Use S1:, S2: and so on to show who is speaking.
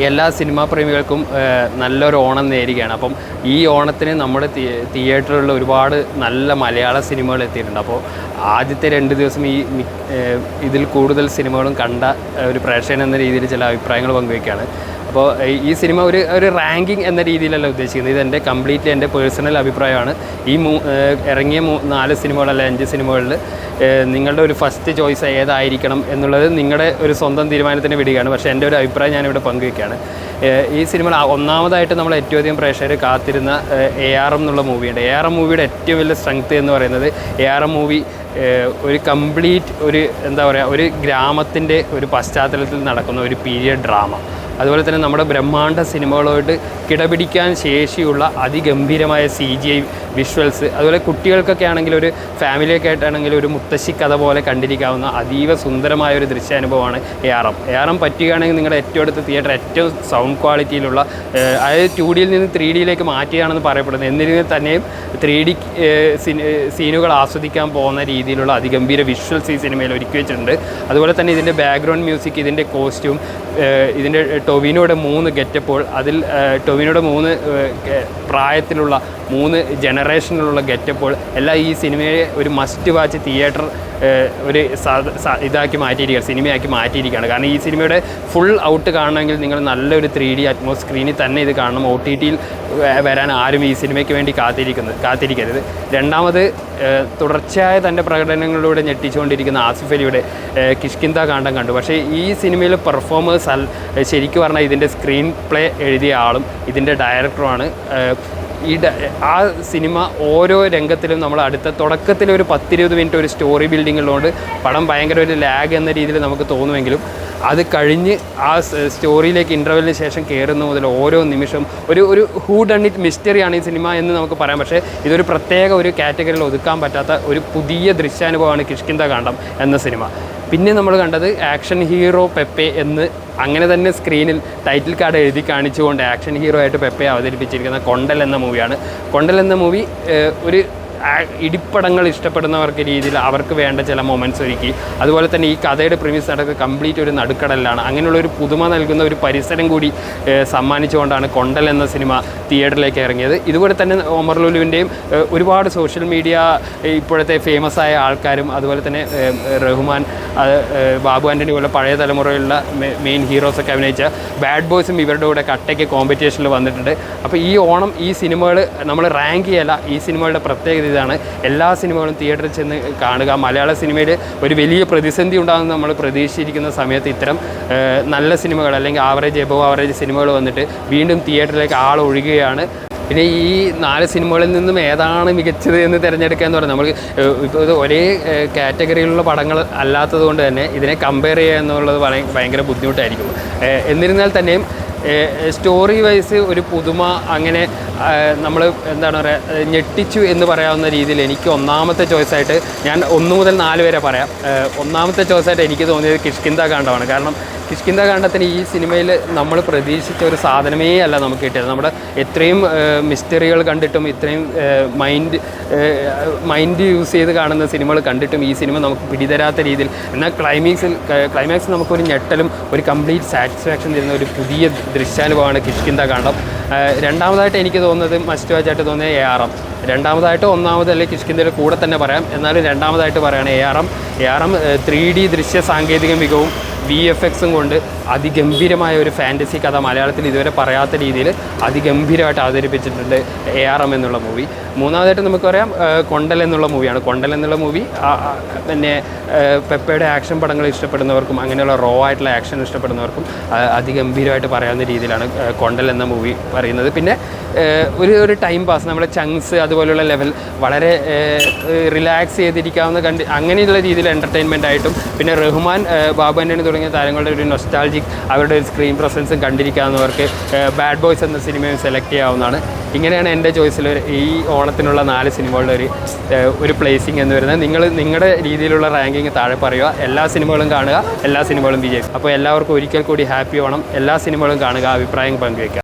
S1: എല്ലാ സിനിമാ പ്രേമികൾക്കും നല്ലൊരു ഓണം നേരുകയാണ്. അപ്പം ഈ ഓണത്തിന് നമ്മുടെ തിയേറ്ററിലുള്ള ഒരുപാട് നല്ല മലയാള സിനിമകൾ എത്തിയിട്ടുണ്ട്. അപ്പോൾ ആദ്യത്തെ 2 ദിവസം ഇതിൽ കൂടുതൽ സിനിമകളും കണ്ട ഒരു പ്രേക്ഷകൻ എന്ന രീതിയിൽ ചില അഭിപ്രായങ്ങൾ പങ്കുവയ്ക്കുകയാണ്. അപ്പോൾ ഈ സിനിമ ഒരു റാങ്കിങ് എന്ന രീതിയിലല്ല ഉദ്ദേശിക്കുന്നത്. ഇതെൻ്റെ കംപ്ലീറ്റ്ലി എൻ്റെ പേഴ്സണൽ അഭിപ്രായമാണ്. ഈ ഇറങ്ങിയ 4 സിനിമകൾ അല്ല 5 സിനിമകളിൽ നിങ്ങളുടെ ഒരു ഫസ്റ്റ് ചോയ്സ് ഏതായിരിക്കണം എന്നുള്ളത് നിങ്ങളുടെ ഒരു സ്വന്തം തീരുമാനത്തിന് വിടുകയാണ്. പക്ഷേ എൻ്റെ ഒരു അഭിപ്രായം ഞാനിവിടെ പങ്കുവയ്ക്കുകയാണ്. ഈ സിനിമ ഒന്നാമതായിട്ട് നമ്മൾ ഏറ്റവും അധികം പ്രേക്ഷകർ കാത്തിരുന്ന ARM എന്നുള്ള മൂവിയുണ്ട്. ARM മൂവിയുടെ ഏറ്റവും വലിയ സ്ട്രെങ്ത് എന്ന് പറയുന്നത് ARM മൂവി ഒരു കംപ്ലീറ്റ് എന്താ പറയുക, ഒരു ഗ്രാമത്തിൻ്റെ ഒരു പശ്ചാത്തലത്തിൽ നടക്കുന്ന ഒരു പീരിയഡ് ഡ്രാമ, അതുപോലെ തന്നെ നമ്മുടെ ബ്രഹ്മാണ്ഡ സിനിമകളോട് കിടപിടിക്കാൻ ശേഷിയുള്ള അതിഗംഭീരമായ CGI വിഷ്വൽസ്, അതുപോലെ കുട്ടികൾക്കൊക്കെ ആണെങ്കിൽ ഒരു ഫാമിലിയൊക്കെ ആയിട്ടാണെങ്കിൽ ഒരു മുത്തശ്ശി കഥ പോലെ കണ്ടിരിക്കാവുന്ന അതീവ സുന്ദരമായ ഒരു ദൃശ്യാനുഭവമാണ് ARM പറ്റുകയാണെങ്കിൽ നിങ്ങളുടെ ഏറ്റവും അടുത്ത തിയേറ്റർ ഏറ്റവും സൗണ്ട് ക്വാളിറ്റിയിലുള്ള, അതായത് 2Dയിൽ നിന്ന് 3Dയിലേക്ക് മാറ്റുകയാണെന്ന് പറയപ്പെടുന്നത്. എന്നിരുന്നാൽ തന്നെയും 3D സീനുകൾ ആസ്വദിക്കാൻ പോകുന്ന രീതിയിലുള്ള അതിഗംഭീര വിഷ്വൽസ് ഈ സിനിമയിൽ ഒരുക്കി വെച്ചിട്ടുണ്ട്. അതുപോലെ തന്നെ ഇതിൻ്റെ ബാക്ക്ഗ്രൗണ്ട് മ്യൂസിക്, ഇതിൻ്റെ കോസ്റ്റ്യൂം, ഇതിൻ്റെ ടൊവിനോയുടെ 3 ഗെറ്റപ്പോൾ, അതിൽ ടൊവിനോയുടെ 3 പ്രായത്തിലുള്ള 3 ജനറേഷനിലുള്ള ഗെറ്റപ്പോൾ എല്ലാം ഈ സിനിമയെ ഒരു മസ്റ്റ് വാച്ച് തിയേറ്റർ ഒരു ഇതാക്കി മാറ്റിയിരിക്കുകയാണ്, സിനിമയാക്കി മാറ്റിയിരിക്കുകയാണ്. കാരണം ഈ സിനിമയുടെ ഫുൾ ഔട്ട് കാണണമെങ്കിൽ നിങ്ങൾ നല്ലൊരു 3D അറ്റ്മോസ് സ്ക്രീനിൽ തന്നെ ഇത് കാണണം. OTTയിൽ വരാൻ ആരും ഈ സിനിമയ്ക്ക് വേണ്ടി കാത്തിരിക്കരുത്. രണ്ടാമത്, തുടർച്ചയായ തൻ്റെ പ്രകടനങ്ങളിലൂടെ ഞെട്ടിച്ചുകൊണ്ടിരിക്കുന്ന ആസിഫ് അലിയുടെ കിഷ്കിന്ത കാണ്ഡം കണ്ടു. പക്ഷേ ഈ സിനിമയിൽ പെർഫോമേഴ്സ് ശരിക്കും പറഞ്ഞാൽ ഇതിൻ്റെ സ്ക്രീൻ പ്ലേ എഴുതിയ ആളും ഇതിൻ്റെ ഡയറക്ടറുമാണ്. ആ സിനിമ ഓരോ രംഗത്തിലും നമ്മൾ തുടക്കത്തിൽ ഒരു 10-20 മിനിറ്റ് ഒരു സ്റ്റോറി ബിൽഡിങ്ങിലുകൊണ്ട് പടം ഭയങ്കര ഒരു ലാഗ് എന്ന രീതിയിൽ നമുക്ക് തോന്നുമെങ്കിലും അത് കഴിഞ്ഞ് ആ സ്റ്റോറിയിലേക്ക് ഇൻ്റർവെല്ലിന് ശേഷം കയറുന്ന മുതൽ ഓരോ നിമിഷം ഒരു ഹൂ ഡൺ ഇറ്റ് മിസ്റ്ററിയാണ് ഈ സിനിമ എന്ന് നമുക്ക് പറയാം. പക്ഷേ ഇതൊരു പ്രത്യേക ഒരു കാറ്റഗറിയിൽ ഒതുക്കാൻ പറ്റാത്ത ഒരു പുതിയ ദൃശ്യാനുഭവമാണ് കിഷ്കിന്ത കാണ്ഡം എന്ന സിനിമ. പിന്നെ നമ്മൾ കണ്ടത് ആക്ഷൻ ഹീറോ പെപ്പെ എന്ന് അങ്ങനെ തന്നെ സ്ക്രീനിൽ ടൈറ്റിൽ കാർഡ് എഴുതി കാണിച്ചുകൊണ്ട് ആക്ഷൻ ഹീറോ ആയിട്ട് പെപ്പെ അവതരിപ്പിച്ചിരിക്കുന്ന കൊണ്ടൽ എന്ന മൂവിയാണ്. കൊണ്ടൽ എന്ന മൂവി ഒരു ഇടിപ്പടങ്ങൾ ഇഷ്ടപ്പെടുന്നവർക്ക് രീതിയിൽ അവർക്ക് വേണ്ട ചില മൊമെൻറ്റ്സ് ഒരുക്കി. അതുപോലെ തന്നെ ഈ കഥയുടെ പ്രിമിസ് നടക്കുക കംപ്ലീറ്റ് ഒരു നടുക്കടലിലാണ്. അങ്ങനെയുള്ളൊരു പുതുമ നൽകുന്ന ഒരു പരിസരം കൂടി സമ്മാനിച്ചുകൊണ്ടാണ് കൊണ്ടൽ എന്ന സിനിമ തിയേറ്ററിലേക്ക് ഇറങ്ങിയത്. ഇതുപോലെ തന്നെ ഒമർ ലുലുവിൻ്റെയും ഒരുപാട് സോഷ്യൽ മീഡിയ ഇപ്പോഴത്തെ ഫേമസ് ആയ ആൾക്കാരും, അതുപോലെ തന്നെ റഹ്മാൻ, ബാബു ആൻ്റണി പോലെ പഴയ തലമുറയിലുള്ള മെയിൻ ഹീറോസൊക്കെ അഭിനയിച്ച ബാഡ് ബോയ്സും ഇവരുടെ കൂടെ കട്ടയ്ക്ക് കോമ്പറ്റീഷനിൽ വന്നിട്ടുണ്ട്. അപ്പോൾ ഈ ഓണം ഈ സിനിമകൾ നമ്മൾ റാങ്ക് ചെയ്യല്ല, ഈ സിനിമകളുടെ പ്രത്യേകത ഇതാണ്. എല്ലാ സിനിമകളും തിയേറ്ററിൽ ചെന്ന് കാണുക. മലയാള സിനിമയിൽ ഒരു വലിയ പ്രതിസന്ധി ഉണ്ടാകുന്ന നമ്മൾ പ്രതീക്ഷിച്ചിരിക്കുന്ന സമയത്ത് ഇത്തരം നല്ല സിനിമകൾ അല്ലെങ്കിൽ ആവറേജ് സിനിമകൾ വന്നിട്ട് വീണ്ടും തിയേറ്ററിലേക്ക് ആളൊഴുകുകയാണ്. പിന്നെ ഈ 4 സിനിമകളിൽ നിന്നും ഏതാണ് മികച്ചത് എന്ന് തിരഞ്ഞെടുക്കുക എന്ന് പറഞ്ഞാൽ നമ്മൾ ഇപ്പോൾ ഒരേ കാറ്റഗറിയിലുള്ള പടങ്ങൾ അല്ലാത്തത് കൊണ്ട് തന്നെ ഇതിനെ കമ്പയർ ചെയ്യുക എന്നുള്ളത് ഭയങ്കര ബുദ്ധിമുട്ടായിരിക്കും. എന്നിരുന്നാൽ തന്നെയും സ്റ്റോറി വൈസ് ഒരു പുതുമ, അങ്ങനെ നമ്മൾ എന്താണ് പറയുക, ഞെട്ടിച്ചു എന്ന് പറയാവുന്ന രീതിയിൽ എനിക്ക് ഒന്നാമത്തെ ചോയ്സായിട്ട് ഞാൻ 1 മുതൽ 4 വരെ പറയാം. ഒന്നാമത്തെ ചോയ്സായിട്ട് എനിക്ക് തോന്നിയത് കിഷ്കിന്ത കാണ്ഡമാണ്. കാരണം കിഷ്കിന്ത കാണ്ഡത്തിന് ഈ സിനിമയിൽ നമ്മൾ പ്രതീക്ഷിച്ച ഒരു സാധനമേ അല്ല നമുക്ക് കിട്ടിയത്. നമ്മുടെ എത്രയും മിസ്റ്ററികൾ കണ്ടിട്ടും ഇത്രയും മൈൻഡ് യൂസ് ചെയ്ത് കാണുന്ന സിനിമകൾ കണ്ടിട്ടും ഈ സിനിമ നമുക്ക് പിടിതരാത്ത രീതിയിൽ, എന്നാൽ ക്ലൈമാക്സ് നമുക്കൊരു ഞെട്ടലും ഒരു കംപ്ലീറ്റ് സാറ്റിസ്ഫാക്ഷൻ തരുന്ന ഒരു പുതിയ ദൃശ്യാനുഭവമാണ് കിഷ്കിന്ത കാണ്ഡം. രണ്ടാമതായിട്ട് എനിക്ക് തോന്നുന്നത് മസ്റ്റ് വാച്ചായിട്ട് തോന്നിയ ARM. രണ്ടാമതായിട്ട് ഒന്നാമത് അല്ലെങ്കിൽ കിഷ്കിന്തയുടെ കൂടെ തന്നെ പറയാം. എന്നാലും രണ്ടാമതായിട്ട് പറയുകയാണ് ARM 3D ദൃശ്യ സാങ്കേതിക മികവും VFXും കൊണ്ട് അതിഗംഭീരമായ ഒരു ഫാൻറ്റസി കഥ മലയാളത്തിൽ ഇതുവരെ പറയാത്ത രീതിയിൽ അതിഗംഭീരമായിട്ട് അവതരിപ്പിച്ചിട്ടുണ്ട് ARM എന്നുള്ള മൂവി. മൂന്നാമതായിട്ട് നമുക്ക് പറയാം കൊണ്ടൽ എന്നുള്ള മൂവിയാണ്. കൊണ്ടൽ എന്നുള്ള മൂവി പിന്നെ പെപ്പയുടെ ആക്ഷൻ പടങ്ങൾ ഇഷ്ടപ്പെടുന്നവർക്കും അങ്ങനെയുള്ള റോ ആയിട്ടുള്ള ആക്ഷൻ ഇഷ്ടപ്പെടുന്നവർക്കും അതിഗംഭീരമായിട്ട് പറയാവുന്ന രീതിയിലാണ് കൊണ്ടൽ എന്ന മൂവി പറയുന്നത്. പിന്നെ ഒരു ടൈം പാസ്, നമ്മുടെ ചങ്ക്സ് അതുപോലെയുള്ള ലെവൽ വളരെ റിലാക്സ് ചെയ്തിരിക്കാവുന്ന അങ്ങനെയുള്ള രീതിയിൽ എൻ്റർടൈൻമെൻ്റ് ആയിട്ടും, പിന്നെ റഹ്മാൻ, ബാബു ആൻ്റണി തുടങ്ങിയ താരങ്ങളുടെ ഒരു നൊസ്റ്റാൾജിക് അവരുടെ ഒരു സ്ക്രീൻ പ്രസൻസും കണ്ടിരിക്കാവുന്നവർക്ക് ബാഡ് ബോയ്സ് എന്ന സിനിമയും സെലക്ട് ചെയ്യാവുന്നതാണ്. ഇങ്ങനെയാണ് എൻ്റെ ചോയ്സിൽ ഈ ഓണത്തിനുള്ള 4 സിനിമകളുടെ ഒരു പ്ലേസിംഗ് എന്ന് വരുന്നത്. നിങ്ങളുടെ രീതിയിലുള്ള റാങ്കിങ് താഴെ പറയുക. എല്ലാ സിനിമകളും കാണുക, എല്ലാ സിനിമകളും വിജയിക്കും. അപ്പോൾ എല്ലാവർക്കും ഒരിക്കൽ കൂടി ഹാപ്പി ഓണം. എല്ലാ സിനിമകളും കാണുക, അഭിപ്രായം പങ്കുവയ്ക്കുക.